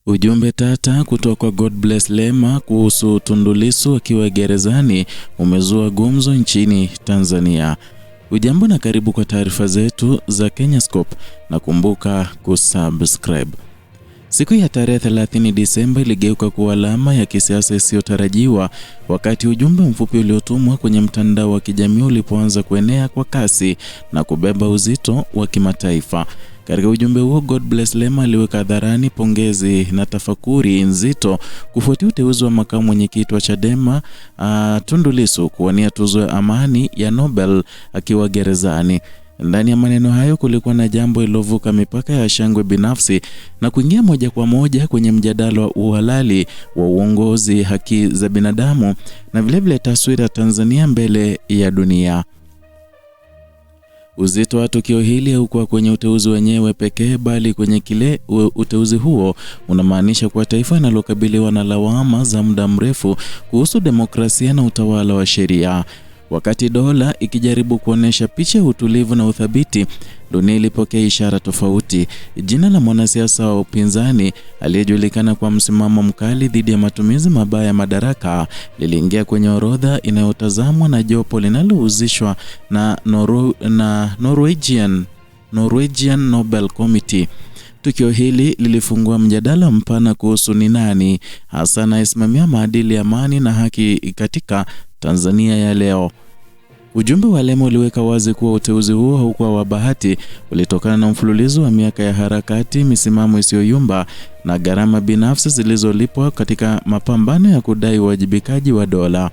Ujumbe tata kutoka kwa God Bless Lema kuhusu Tundu Lissu akiwa gerezani umezua gumzo nchini Tanzania. Ujambo na karibu kwa taarifa zetu za Kenyascope na kumbuka kusubscribe. Siku ya tarehe 30 Disemba iligeuka kuwa alama ya kisiasa isiyotarajiwa wakati ujumbe mfupi uliotumwa kwenye mtandao wa kijamii ulipoanza kuenea kwa kasi na kubeba uzito wa kimataifa. Katika ujumbe huo, God Bless Lema aliweka hadharani pongezi na tafakuri nzito kufuatia uteuzi wa makamu mwenyekiti wa Chadema Tundu Lissu kuwania tuzo ya amani ya Nobel akiwa gerezani. Ndani ya maneno hayo kulikuwa na jambo lilovuka mipaka ya shangwe binafsi na kuingia moja kwa moja kwenye mjadala wa uhalali wa uongozi, haki za binadamu na vilevile taswira ya Tanzania mbele ya dunia. Uzito wa tukio hili haukuwa kwenye uteuzi wenyewe pekee, bali kwenye kile uteuzi huo unamaanisha kwa taifa linalokabiliwa na lawama za muda mrefu kuhusu demokrasia na utawala wa sheria. Wakati dola ikijaribu kuonesha picha ya utulivu na uthabiti, dunia ilipokea ishara tofauti. Jina la mwanasiasa wa upinzani aliyejulikana kwa msimamo mkali dhidi ya matumizi mabaya ya madaraka liliingia kwenye orodha inayotazamwa na jopo linalohusishwa na Norwegian Nobel Committee. Tukio hili lilifungua mjadala mpana kuhusu ni nani hasa anayesimamia maadili ya amani na haki katika Tanzania ya leo. Ujumbe wa Lema uliweka wazi kuwa uteuzi huo haukuwa wa bahati, ulitokana na mfululizo wa miaka ya harakati, misimamo isiyoyumba na gharama binafsi zilizolipwa katika mapambano ya kudai uwajibikaji wa dola.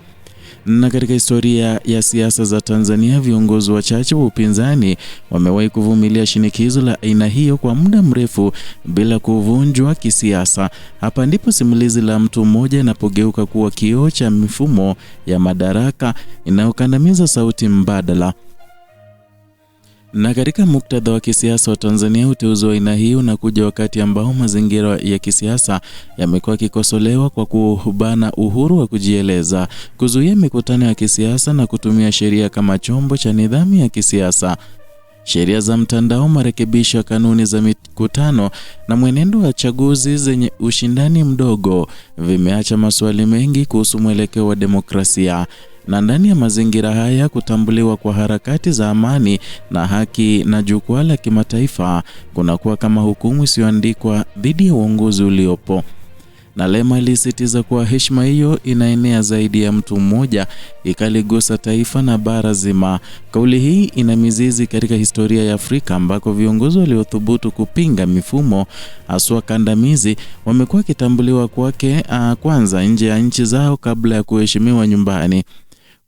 Na katika historia ya siasa za Tanzania, viongozi wachache wa upinzani wamewahi kuvumilia shinikizo la aina hiyo kwa muda mrefu bila kuvunjwa kisiasa. Hapa ndipo simulizi la mtu mmoja inapogeuka kuwa kioo cha mifumo ya madaraka inayokandamiza sauti mbadala. Na katika muktadha wa kisiasa wa Tanzania, uteuzi wa aina hii unakuja wakati ambao mazingira ya kisiasa yamekuwa yakikosolewa kwa kubana uhuru wa kujieleza, kuzuia mikutano ya kisiasa na kutumia sheria kama chombo cha nidhamu ya kisiasa. Sheria za mtandao, marekebisho ya kanuni za mikutano na mwenendo wa chaguzi zenye ushindani mdogo vimeacha maswali mengi kuhusu mwelekeo wa demokrasia. Na ndani ya mazingira haya, kutambuliwa kwa harakati za amani na haki na jukwaa la kimataifa kunakuwa kama hukumu isiyoandikwa dhidi ya uongozi uliopo. Na Lema alisisitiza kuwa heshima hiyo inaenea zaidi ya mtu mmoja, ikaligusa taifa na bara zima. Kauli hii ina mizizi katika historia ya Afrika ambako viongozi waliothubutu kupinga mifumo haswa kandamizi wamekuwa wakitambuliwa kwake kwanza nje ya nchi zao kabla ya kuheshimiwa nyumbani.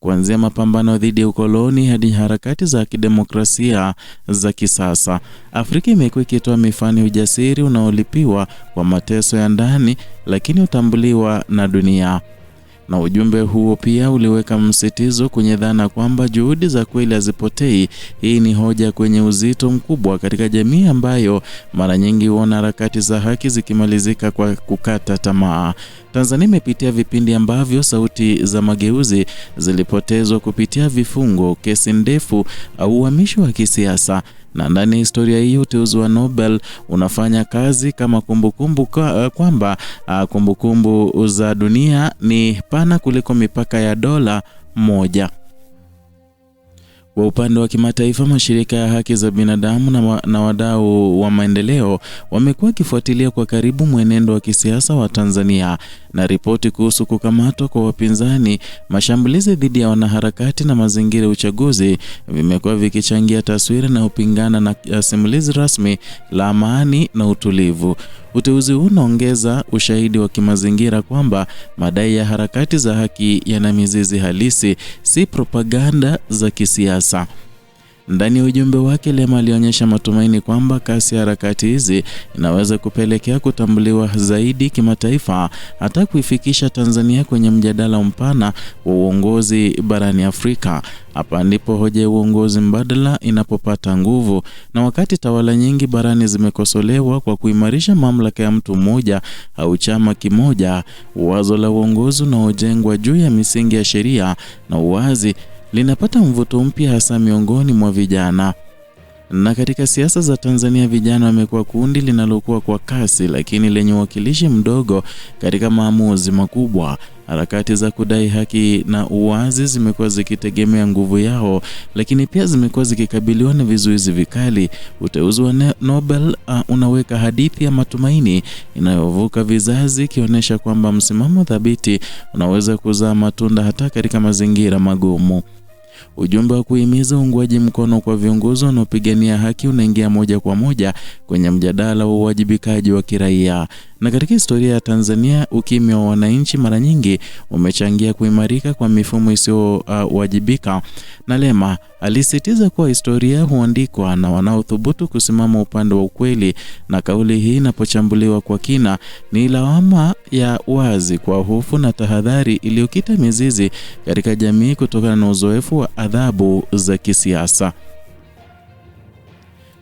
Kuanzia mapambano dhidi ya ukoloni hadi harakati za kidemokrasia za kisasa, Afrika imekuwa ikitoa mifano ya ujasiri unaolipiwa kwa mateso ya ndani lakini utambuliwa na dunia. Na ujumbe huo pia uliweka msitizo kwenye dhana kwamba juhudi za kweli hazipotei. Hii ni hoja kwenye uzito mkubwa katika jamii ambayo mara nyingi huona harakati za haki zikimalizika kwa kukata tamaa. Tanzania imepitia vipindi ambavyo sauti za mageuzi zilipotezwa kupitia vifungo, kesi ndefu au uhamisho wa kisiasa. Na ndani ya historia hiyo, uteuzi wa Nobel unafanya kazi kama kumbukumbu kwamba kumbukumbu za dunia ni pana kuliko mipaka ya dola moja. Kwa upande wa kimataifa, mashirika ya haki za binadamu na wadau wa maendeleo wamekuwa kifuatilia kwa karibu mwenendo wa kisiasa wa Tanzania, na ripoti kuhusu kukamatwa kwa wapinzani, mashambulizi dhidi ya wanaharakati na mazingira ya uchaguzi vimekuwa vikichangia taswira na upingana na simulizi rasmi la amani na utulivu. Uteuzi huu unaongeza ushahidi wa kimazingira kwamba madai ya harakati za haki yana mizizi halisi, si propaganda za kisiasa. Ndani ya ujumbe wake, Lema alionyesha matumaini kwamba kasi ya harakati hizi inaweza kupelekea kutambuliwa zaidi kimataifa, hata kuifikisha Tanzania kwenye mjadala mpana wa uongozi barani Afrika. Hapa ndipo hoja ya uongozi mbadala inapopata nguvu. Na wakati tawala nyingi barani zimekosolewa kwa kuimarisha mamlaka ya mtu mmoja au chama kimoja, wazo la uongozi unaojengwa juu ya misingi ya sheria na uwazi linapata mvuto mpya hasa miongoni mwa vijana. Na katika siasa za Tanzania, vijana wamekuwa kundi linalokuwa kwa kasi lakini lenye uwakilishi mdogo katika maamuzi makubwa. Harakati za kudai haki na uwazi zimekuwa zikitegemea nguvu yao, lakini pia zimekuwa zikikabiliwa na vizuizi vikali. Uteuzi wa Nobel unaweka hadithi ya matumaini inayovuka vizazi, ikionyesha kwamba msimamo thabiti unaweza kuzaa matunda hata katika mazingira magumu. Ujumbe wa kuhimiza uungwaji mkono kwa viongozi wanaopigania haki unaingia moja kwa moja kwenye mjadala wa uwajibikaji wa kiraia. Na katika historia ya Tanzania, ukimya wa wananchi mara nyingi umechangia kuimarika kwa mifumo isiyowajibika. Na Lema alisisitiza kuwa historia huandikwa na wanaothubutu kusimama upande wa ukweli, na kauli hii inapochambuliwa kwa kina ni lawama ya wazi kwa hofu na tahadhari iliyokita mizizi katika jamii kutokana na uzoefu wa adhabu za kisiasa.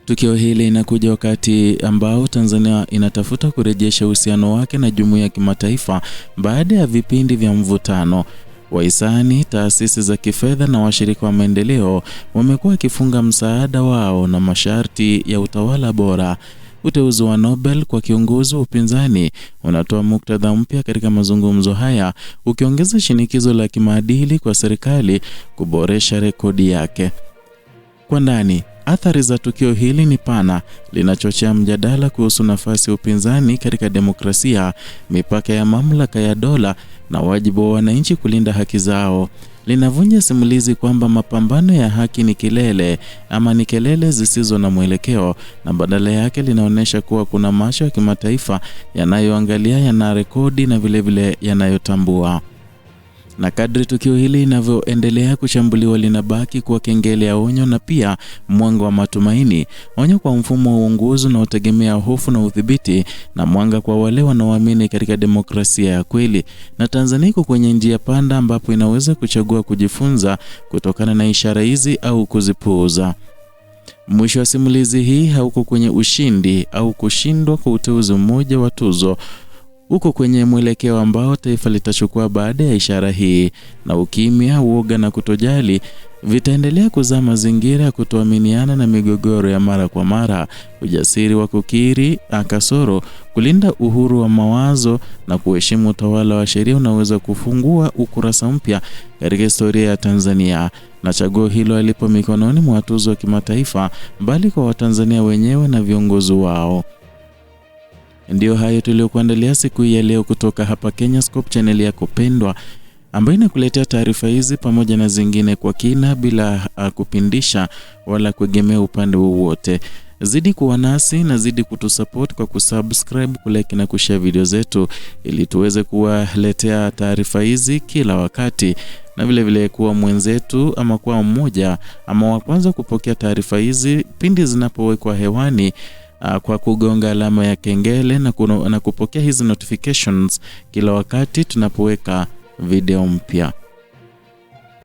Tukio hili linakuja wakati ambao Tanzania inatafuta kurejesha uhusiano wake na jumuiya ya kimataifa baada ya vipindi vya mvutano. Wahisani, taasisi za kifedha na washirika wa maendeleo wamekuwa wakifunga msaada wao na masharti ya utawala bora. Uteuzi wa Nobel kwa kiongozi wa upinzani unatoa muktadha mpya katika mazungumzo haya, ukiongeza shinikizo la kimaadili kwa serikali kuboresha rekodi yake. Kwa ndani, athari za tukio hili ni pana. Linachochea mjadala kuhusu nafasi ya upinzani katika demokrasia, mipaka ya mamlaka ya dola na wajibu wa wananchi kulinda haki zao. Linavunja simulizi kwamba mapambano ya haki ni kelele zisizo na mwelekeo, na badala yake linaonyesha kuwa kuna macho ya kimataifa yanayoangalia, yana rekodi na vilevile yanayotambua. Na kadri tukio hili linavyoendelea kuchambuliwa, linabaki kuwa kengele ya onyo na pia mwanga wa matumaini. Onyo kwa mfumo wa uongozi unaotegemea hofu na udhibiti, na mwanga kwa wale wanaoamini katika demokrasia ya kweli. Na Tanzania iko kwenye njia panda ambapo inaweza kuchagua kujifunza kutokana na ishara hizi au kuzipuuza. Mwisho wa simulizi hii hauko kwenye ushindi au kushindwa kwa uteuzi mmoja wa tuzo. Uko kwenye mwelekeo ambao taifa litachukua baada ya ishara hii, na ukimya, uoga na kutojali vitaendelea kuzaa mazingira ya kutoaminiana na migogoro ya mara kwa mara. Ujasiri wa kukiri kasoro, kulinda uhuru wa mawazo na kuheshimu utawala wa sheria unaweza kufungua ukurasa mpya katika historia ya Tanzania. Na chaguo hilo halipo mikononi mwa tuzo wa kimataifa, bali kwa Watanzania wenyewe na viongozi wao. Ndio hayo tuliokuandalia siku hii ya leo kutoka hapa Kenyascope, channel yako pendwa ambayo inakuletea taarifa hizi pamoja na zingine kwa kina bila kupindisha wala kuegemea upande wowote. Zidi kuwa nasi na zidi kutusupport kwa kusubscribe, kulike na kushare video zetu ili tuweze kuwaletea taarifa hizi kila wakati, na vile vile kuwa mwenzetu ama kuwa mmoja ama wa kwanza kupokea taarifa hizi pindi zinapowekwa hewani kwa kugonga alama ya kengele na kupokea hizi notifications kila wakati tunapoweka video mpya.